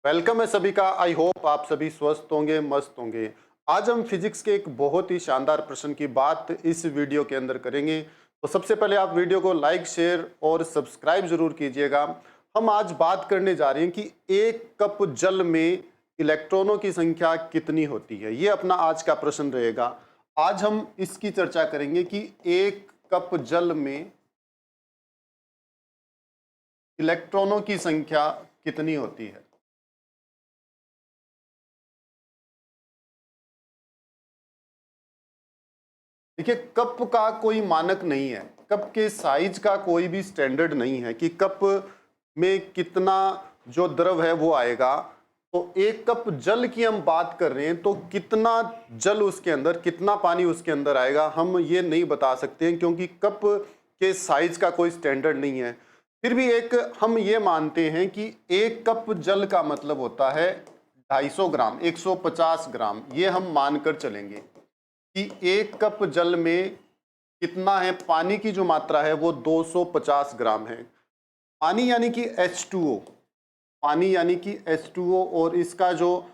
Welcome है सभी का। आई होप आप सभी स्वस्थ होंगे, मस्त होंगे। आज हम फिजिक्स के एक बहुत ही शानदार प्रश्न की बात इस वीडियो के अंदर करेंगे। तो सबसे पहले आप वीडियो को लाइक, शेयर और सब्सक्राइब जरूर कीजिएगा। हम आज बात करने जा रहे हैं कि एक कप जल में इलेक्ट्रॉनों की संख्या कितनी होती है। ये अपना आज का प्रश्न रहेगा। आज हम इसकी चर्चा करेंगे कि एक कप जल में इलेक्ट्रॉनों की संख्या कितनी होती है। देखिए, कप का कोई मानक नहीं है, कप के साइज का कोई भी स्टैंडर्ड नहीं है कि कप में कितना जो द्रव है वो आएगा। तो एक कप जल की हम बात कर रहे हैं तो कितना जल उसके अंदर, कितना पानी उसके अंदर आएगा, हम ये नहीं बता सकते हैं क्योंकि कप के साइज का कोई स्टैंडर्ड नहीं है। फिर भी एक हम ये मानते हैं कि एक कप जल का मतलब होता है 250 ग्राम, 150 ग्राम। ये हम मानकर चलेंगे कि एक कप जल में कितना है, पानी की जो मात्रा है वो 250 ग्राम है। पानी यानी कि H2O, पानी यानी कि H2O, और इसका जो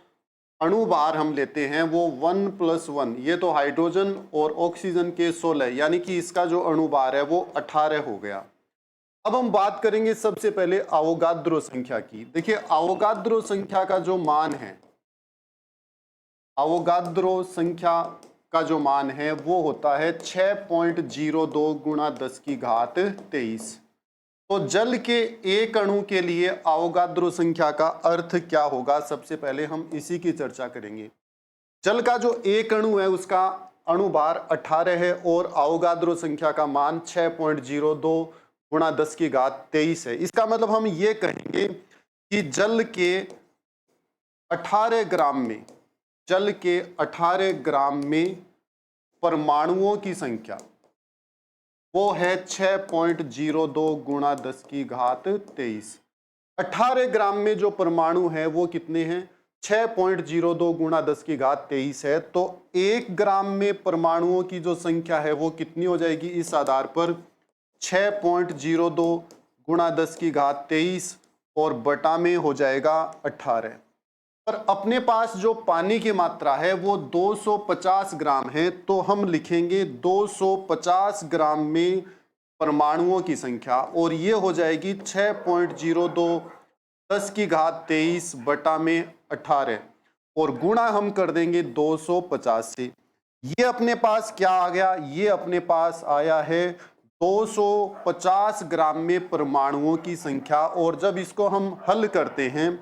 अणु भार हम लेते हैं वो 1+1, ये तो हाइड्रोजन और ऑक्सीजन के 16, यानी कि इसका जो अणु भार है वो 18 हो गया। अब हम बात करेंगे सबसे पहले अवोगाद्रो संख्या की। देखिए, अवोगाद्रो संख्या का जो मान है, अवोगाद्रो संख्या का जो मान है वो होता है 6.02 गुणा 10 की घात 23। तो जल के एक अणु के लिए अवोगाद्रो संख्या का अर्थ क्या होगा, सबसे पहले हम इसी की चर्चा करेंगे। जल का जो एक अणु है उसका अणु भार 18 है और अवोगाद्रो संख्या का मान 6.02 गुणा 10 की घात 23 है। इसका मतलब हम ये कहेंगे कि जल के 18 ग्राम में, जल के 18 ग्राम में परमाणुओं की संख्या वो है 6.02 गुणा 10 की घात 23। 18 ग्राम में जो परमाणु है वो कितने हैं, 6.02 गुणा 10 की घात 23 है। तो 1 ग्राम में परमाणुओं की जो संख्या है वो कितनी हो जाएगी, इस आधार पर 6.02 गुणा 10 की घात 23 और बटा में हो जाएगा 18। पर अपने पास जो पानी की मात्रा है वो 250 ग्राम है, तो हम लिखेंगे 250 ग्राम में परमाणुओं की संख्या, और ये हो जाएगी 6.02 10 की घात 23 बटा में 18, और गुणा हम कर देंगे 250 से। ये अपने पास क्या आ गया, ये अपने पास आया है 250 ग्राम में परमाणुओं की संख्या। और जब इसको हम हल करते हैं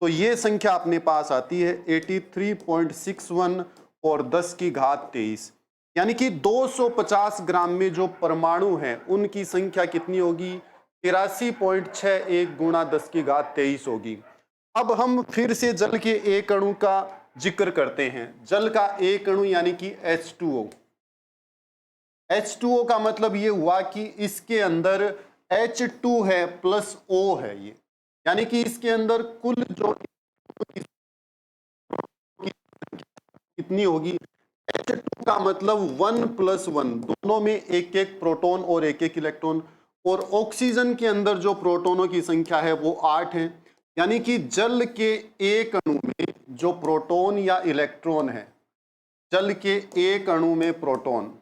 तो ये संख्या अपने पास आती है 83.61 और 10 की घात 23, यानी कि 250 ग्राम में जो परमाणु हैं उनकी संख्या कितनी होगी, 83.61 गुणा 10 की घात 23 होगी। अब हम फिर से जल के एक अणु का जिक्र करते हैं। जल का एक अणु यानी कि H2O। H2O का मतलब ये हुआ कि इसके अंदर H2 है प्लस O है, ये यानी कि इसके अंदर कुल जो कितनी होगी, H2 का मतलब 1+1, दोनों में एक एक प्रोटॉन और एक एक इलेक्ट्रॉन। और ऑक्सीजन के अंदर जो प्रोटॉनों की संख्या है वो 8 है, यानी कि जल के एक अणु में जो प्रोटॉन या इलेक्ट्रॉन है, जल के एक अणु में प्रोटॉन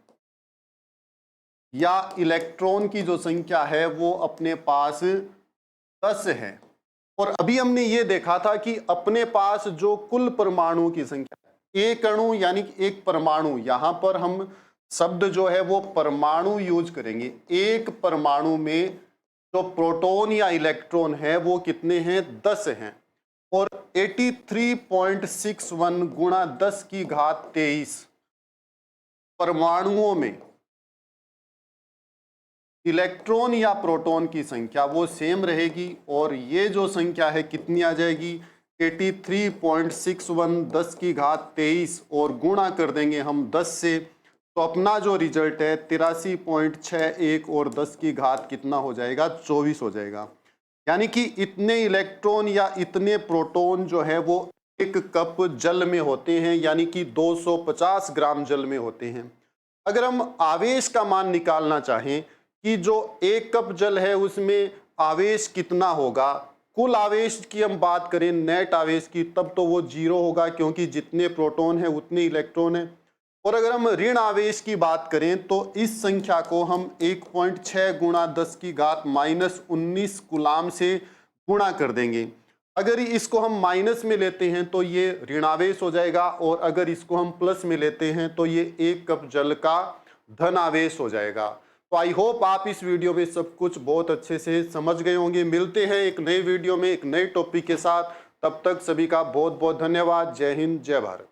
या इलेक्ट्रॉन की जो संख्या है वो अपने पास 10 है। और अभी हमने ये देखा था कि अपने पास जो कुल परमाणु की संख्या, एक अणु यानी कि एक परमाणु, यहां पर हम शब्द जो है वो परमाणु यूज करेंगे। एक परमाणु में जो प्रोटॉन या इलेक्ट्रॉन है वो कितने हैं, 10 हैं। और 83.61 गुणा 10 की घात 23 परमाणुओं में इलेक्ट्रॉन या प्रोटॉन की संख्या वो सेम रहेगी, और ये जो संख्या है कितनी आ जाएगी, 83.61 10 की घात 23 और गुणा कर देंगे हम 10 से, तो अपना जो रिजल्ट है 83.61 और 10 की घात कितना हो जाएगा, 24 हो जाएगा। यानी कि इतने इलेक्ट्रॉन या इतने प्रोटॉन जो है वो एक कप जल में होते हैं, यानी कि 250 ग्राम जल में होते हैं। अगर हम आवेश का मान निकालना चाहें कि जो एक कप जल है उसमें आवेश कितना होगा, कुल आवेश की हम बात करें, नेट आवेश की, तब तो वो 0 होगा क्योंकि जितने प्रोटॉन है उतने इलेक्ट्रॉन है। और अगर हम ऋण आवेश की बात करें तो इस संख्या को हम 1.6 गुणा 10 की घात -19 कूलाम से गुणा कर देंगे। अगर इसको हम माइनस में लेते हैं तो ये ऋणावेश हो जाएगा, और अगर इसको हम प्लस में लेते हैं तो ये 1 कप जल का धन आवेश हो जाएगा। तो आई होप आप इस वीडियो में सब कुछ बहुत अच्छे से समझ गए होंगे। मिलते हैं एक नए वीडियो में एक नए टॉपिक के साथ, तब तक सभी का बहुत बहुत धन्यवाद। जय हिंद, जय भारत।